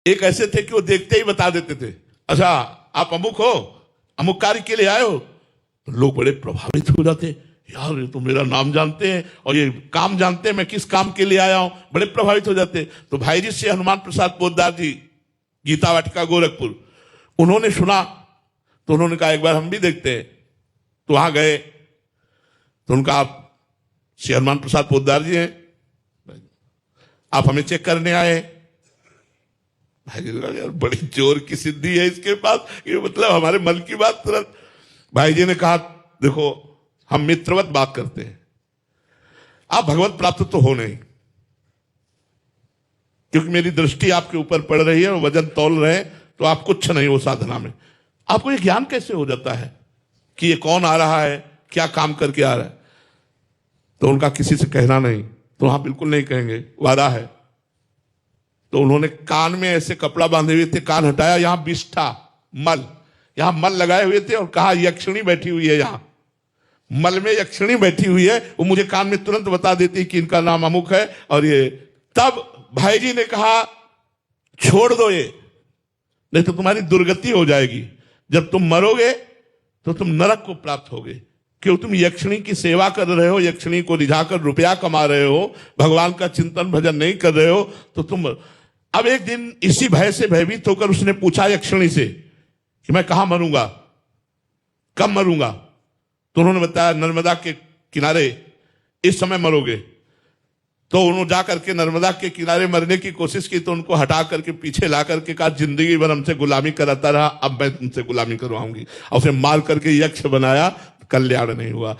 एक ऐसे थे कि वो देखते ही बता देते थे, अच्छा आप अमुक हो, अमुक कार्य के लिए आए हो। तो लोग बड़े प्रभावित हो जाते, यार ये तो मेरा नाम जानते हैं और ये काम जानते हैं, मैं किस काम के लिए आया हूं, बड़े प्रभावित हो जाते। तो भाई जी से हनुमान प्रसाद पोद्दार जी, गीता वाटिका गोरखपुर, उन्होंने सुना तो उन्होंने कहा एक बार हम भी देखते हैं। तो वहां गए तो उनका, आप श्री हनुमान प्रसाद पोद्दार जी हैं, आप हमें चेक करने आए। भाई जी यार बड़ी जोर की सिद्धि है इसके पास, ये मतलब हमारे मन की बात तुरंत। भाई जी ने कहा देखो हम मित्रवत बात करते हैं, आप भगवत प्राप्त तो हो नहीं, क्योंकि मेरी दृष्टि आपके ऊपर पड़ रही है और वजन तौल रहे हैं, तो आप कुछ नहीं हो साधना में। आपको ये ज्ञान कैसे हो जाता है कि ये कौन आ रहा है, क्या काम करके आ रहा है? तो उनका किसी से कहना नहीं। तो हाँ बिल्कुल नहीं कहेंगे, वादा है। तो उन्होंने कान में ऐसे कपड़ा बांधे हुए थे, कान हटाया, यहां विष्ठा मल, यहां मल लगाए हुए थे और कहा यक्षिणी बैठी हुई है, यहां मल में यक्षिणी बैठी हुई है, वो मुझे कान में तुरंत बता देती कि इनका नाम अमुक है और ये। तब भाई जी ने कहा छोड़ दो ये, नहीं तो तुम्हारी दुर्गति हो जाएगी, जब तुम मरोगे तो तुम नरक को प्राप्त होगे, क्यों तुम यक्षिणी की सेवा कर रहे हो, यक्षिणी को रिझाकर रुपया कमा रहे हो, भगवान का चिंतन भजन नहीं कर रहे हो, तो तुम। अब एक दिन इसी भय से भयभीत होकर उसने पूछा यक्षिणी से कि मैं कहां मरूंगा, कब मरूंगा? तो उन्होंने बताया नर्मदा के किनारे इस समय मरोगे। तो उन्होंने जाकर के नर्मदा के किनारे मरने की कोशिश की, तो उनको हटा करके पीछे ला करके कहा जिंदगी भर हमसे गुलामी कराता रहा, अब मैं तुमसे गुलामी करवाऊंगी, और उसे मार करके यक्ष बनाया, कल्याण नहीं हुआ।